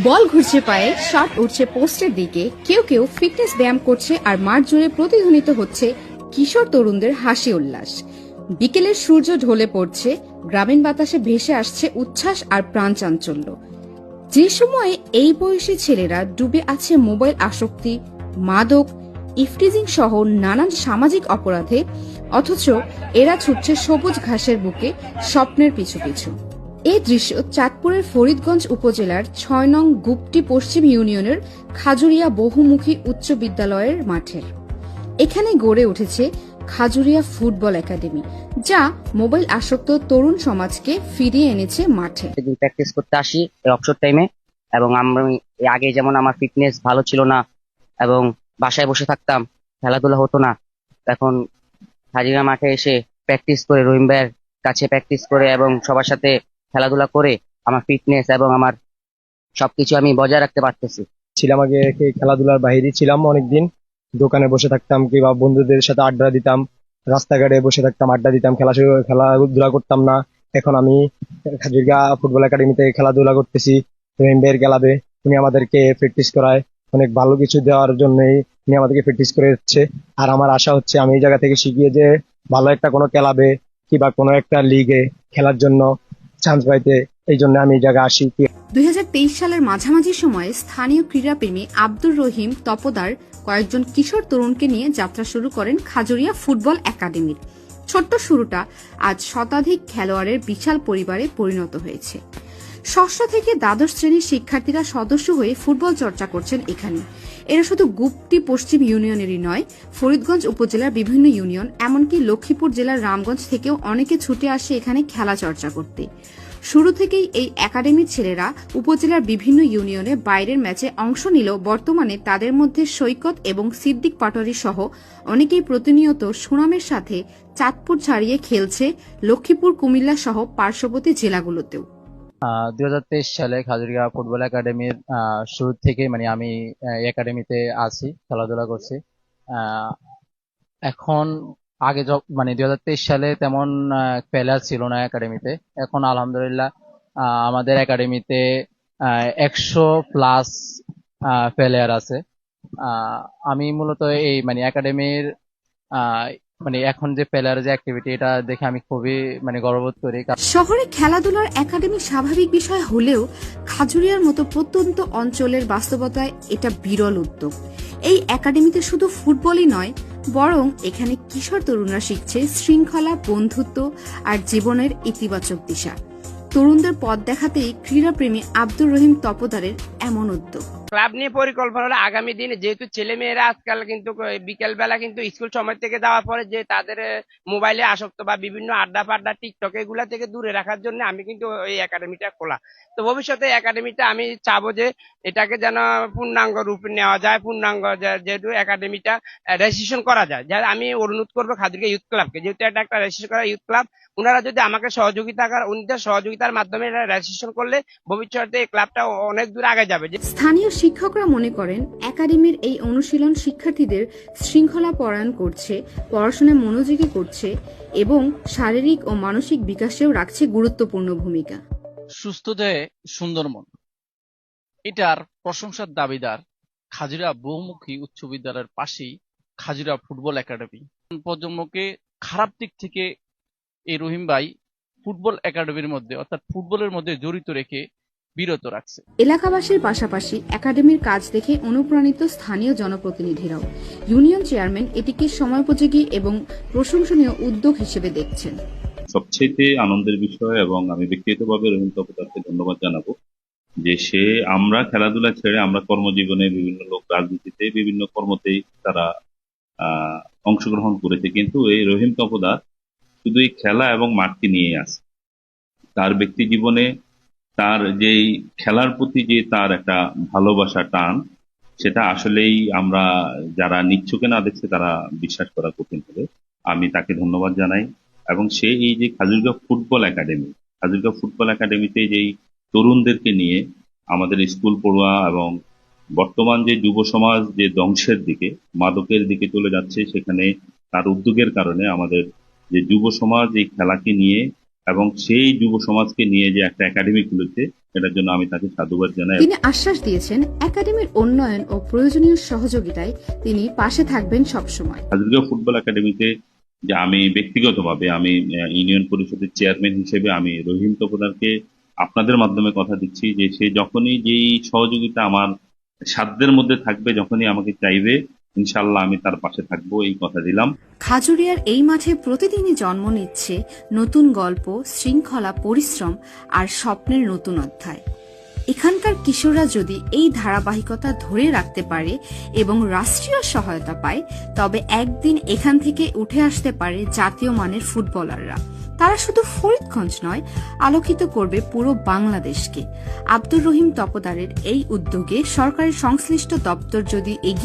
বল ঘুরছে পায়ে, শট উঠছে পোস্টের দিকে, কেউ কেউ ফিটনেস ব্যায়াম করছে, আর মাঠ জুড়ে প্রতিধ্বনিত হচ্ছে কিশোর তরুণদের হাসি উল্লাস। বিকেলের সূর্য ঢলে পড়ছে, গ্রামীণ বাতাসে ভেসে আসছে উচ্ছ্বাস আর প্রাণচাঞ্চল্য। যে সময়ে এই বয়সী ছেলেরা ডুবে আছে মোবাইল আসক্তি, মাদক, ইফটিজিং সহ নানান সামাজিক অপরাধে, অথচ এরা ছুটছে সবুজ ঘাসের বুকে স্বপ্নের পিছু পিছু। এই দৃশ্য চাঁদপুরের ফরিদগঞ্জ উপজেলার ৬ নং গুপ্তি পশ্চিম ইউনিয়নের খাজুরিয়া বহুমুখী উচ্চ বিদ্যালয়ের মাঠের। এখানে গড়ে উঠেছে খাজুরিয়া ফুটবল একাডেমি, যা মোবাইল আসক্ত তরুণ সমাজকে ফিরিয়ে এনেছে মাঠে। প্র্যাকটিস করতে আসি অবসর টাইমে, এবং আমি আগে যেমন আমার ফিটনেস ভালো ছিল না এবং বাসায় বসে থাকতাম, খেলাধুলা হতো না। এখন হাজিরা মাঠে এসে প্র্যাকটিস করে, রহিম ভাইয়ের কাছে প্র্যাকটিস করে এবং সবার সাথে খেলাধুলা করে আমার ফিটনেস এবং আমার সবকিছু আমি বজায় রাখতে পারতেছি। ছিলাম আগে খেলাধুলার বাইরে ছিলাম, অনেকদিন দোকানে বসে থাকতাম কিংবা বন্ধুদের সাথে আড্ডা দিতাম, রাস্তাঘাটে বসে থাকতাম, আড্ডা দিতাম, খেলাধুলা করতাম না। এখন আমি খাজুরিয়া ফুটবল একাডেমিতে খেলাধুলা করতেছি। রহিম ভাইয়ের ক্লাবে উনি আমাদেরকে প্র্যাকটিস করায়, অনেক ভালো কিছু দেওয়ার জন্যই উনি আমাদেরকে প্র্যাকটিস করে যাচ্ছে। আর আমার আশা হচ্ছে আমি এই জায়গা থেকে শিখিয়ে যে ভালো একটা কোনো ক্লাবে কিংবা কোনো একটা লিগে খেলার জন্য চান্স পাইতে, এই জন্য আমি এই জায়গায় আসি। ২০২৩ সালের মাঝামাঝি সময়ে স্থানীয় ক্রীড়াপ্রেমী আব্দুর রহিম তপদার কয়েকজন কিশোর তরুণকে নিয়ে যাত্রা শুরু করেন খাজুরিয়া ফুটবল একাডেমির। ছোট্ট শুরুটা আজ শতাধিক খেলোয়াড়ের বিশাল পরিবারে পরিণত হয়েছে। ষষ্ঠ থেকে দ্বাদশ শ্রেণীর শিক্ষার্থীরা সদস্য হয়ে ফুটবল চর্চা করছেন এখানে। এরা শুধু গুপ্তি পশ্চিম ইউনিয়নেরই নয়, ফরিদগঞ্জ উপজেলার বিভিন্ন ইউনিয়ন, এমনকি লক্ষ্মীপুর জেলার রামগঞ্জ থেকেও অনেকে ছুটে আসে এখানে খেলা চর্চা করতে। শুরু থেকেই এই একাডেমির ছেলেরা উপজেলার বিভিন্ন ইউনিয়নে বাইরের ম্যাচে অংশ নিলেও বর্তমানে তাদের মধ্যে সৈকত এবং সিদ্দিক পাটোয়ারি সহ অনেকেই প্রতিনিয়ত সুনামের সাথে চাঁদপুর ছাড়িয়ে খেলছে লক্ষ্মীপুর, কুমিল্লা সহ পার্শ্ববর্তী জেলাগুলোতেও। 2023 সালে খাজুরিয়া ফুটবল একাডেমির শুরু থেকে আমি একাডেমিতে আছি, খেলাধুলা করছি। আহ, এখন আগে 2023 সালে তেমন প্লেয়ার ছিল না একাডেমিতে। এখন আলহামদুলিল্লাহ আমাদের একাডেমিতে 100+ প্লেয়ার আছে। আমি মূলত এই একাডেমির এখন যে প্লেয়ার যে অ্যাক্টিভিটি, এটা দেখে আমি খুবই গর্ববোধ করি। শহরে খেলাধুলার একাডেমি স্বাভাবিক বিষয় হলেও খাজুরিয়ার মতো প্রত্যন্ত অঞ্চলের বাস্তবতায় এটা বিরল উদ্যোগ। এই একাডেমিতে শুধু ফুটবলই নয়, বরং এখানে কিশোর তরুণরা শিখছে শৃঙ্খলা, বন্ধুত্ব আর জীবনের ইতিবাচক দিশা। তরুণদের পথ দেখাতেই ক্রীড়াপ্রেমী আব্দুর রহিম তপদারের এমন উদ্যোগ। ক্লাব নিয়ে পরিকল্পনা হলো আগামী দিনে, যেহেতু ছেলে মেয়েরা আজকাল কিন্তু বিকেল বেলা কিন্তু স্কুল সময় থেকে যাওয়ার পরে যে তাদের মোবাইলে আসক্ত বা বিভিন্ন আড্ডা পাড্ডা টিকটক এগুলা থেকে দূরে রাখার জন্য আমি কিন্তু এই একাডেমিটা খোলা। তো ভবিষ্যতে একাডেমিটা আমি চাবো যে এটাকে যেন পূর্ণাঙ্গ রূপে নেওয়া যায়, পূর্ণাঙ্গ যেহেতু একাডেমিটা রেজিস্ট্রেশন করা যায়। যা আমি অনুরোধ করবো খাজুরিয়া ইউথ ক্লাবকে, যেহেতু এটা একটা রেজিস্ট্রেশন করা ইউথ ক্লাব, ওনারা যদি আমাকে উনাদের সহযোগিতার মাধ্যমে এটা রেজিস্ট্রেশন করলে ভবিষ্যতে এই ক্লাবটা অনেক দূর আগে যাবে। স্থানীয় শিক্ষকরা মনে করেন একাডেমির এই অনুশীলন শিক্ষার্থীদের শৃঙ্খলা পরায়ণ করছে, পড়াশোনায় মনোযোগী করছে এবং শারীরিক ও মানসিক বিকাশেও রাখছে গুরুত্বপূর্ণ ভূমিকা। সুস্থ দেহে সুন্দর মন, এটার প্রশংসার দাবিদার খাজুরিয়া বহুমুখী উচ্চ বিদ্যালয়ের পাশেই খাজুরিয়া ফুটবল একাডেমি। প্রজন্মকে খারাপ দিক থেকে এই রহিম ভাই ফুটবল একাডেমির মধ্যে, অর্থাৎ ফুটবলের মধ্যে জড়িত রেখে বিরত রাখছে। এলাকাবাসীর পাশাপাশি একাডেমির কাজ দেখে অনুপ্রাণিত স্থানীয় জনপ্রতিনিধিরাও। ইউনিয়ন চেয়ারম্যান এটিকে সময়োপযোগী এবং প্রশংসনীয় উদ্যোগ হিসেবে দেখছেন। সবচেয়ে আনন্দের বিষয়, এবং আমি ব্যক্তিগতভাবে রহিম তপদারকে ধন্যবাদ জানাবো যে আমরা খেলাধুলা ছেড়ে আমরা কর্মজীবনে, বিভিন্ন লোক রাজনীতিতে, বিভিন্ন কর্মতেই তারা অংশগ্রহণ করেছে, কিন্তু এই রহিম তপদার শুধু এই খেলা এবং মাঠকে নিয়ে আছে। তার ব্যক্তি জীবনে তার যেই খেলার প্রতি যে তার একটা ভালোবাসা, টান, সেটা আসলেই আমরা যারা নিচ্ছকে না দেখছে তারা বিশ্বাস করা কঠিন হবে। আমি তাকে ধন্যবাদ জানাই। এবং সে এই যে খাজুরিয়া ফুটবল একাডেমিতে যেই তরুণদেরকে নিয়ে আমাদের স্কুল পড়ুয়া এবং বর্তমান যে যুব সমাজ যে ধ্বংসের দিকে, মাদকের দিকে চলে যাচ্ছে, সেখানে তার উদ্যোগের কারণে আমাদের যে যুব সমাজ এই খেলাকে নিয়ে এবং সেই যুব সমাজকে নিয়ে যে একটা একাডেমি খুলেছে, এটার জন্য আমি তাকে সাধুবাদ জানাই। তিনি আশ্বাস দিয়েছেন একাডেমির উন্নয়ন ও প্রয়োজনীয় সহযোগিতায় তিনি পাশে থাকবেন সবসময়। খাজুরিয়া ফুটবল একাডেমিতে যে আমি ব্যক্তিগতভাবে আমি ইউনিয়ন পরিষদের চেয়ারম্যান হিসেবে আমি রহিম তপদারকে আপনাদের মাধ্যমে কথা দিচ্ছি যে সে যখনই যেই সহযোগিতা আমার সাধ্যের মধ্যে থাকবে, যখনই আমাকে চাইবে, ইনশাআল্লাহ আমি তার পাশে থাকবো, এই কথা দিলাম। খাজুরিয়ার এই মাঠে প্রতিদিনই জন্ম নিচ্ছে নতুন গল্প, শৃঙ্খলা, পরিশ্রম আর স্বপ্নের নতুন অধ্যায়। এখানকার কিশোররা যদি এই ধারাবাহিকতা ধরে রাখতে পারে এবং রাষ্ট্রীয় সহায়তা পায়, তবে একদিন এখান থেকে উঠে আসতে পারে জাতীয় মানের ফুটবলাররা। তারা শুধু ফরিদগঞ্জ নয়, আলোকিত করবে পুরো বাংলাদেশকে। আব্দুর রহিম তপদারের এই উদ্যোগে সরকারের সংশ্লিষ্ট দপ্তর যদি এগিয়ে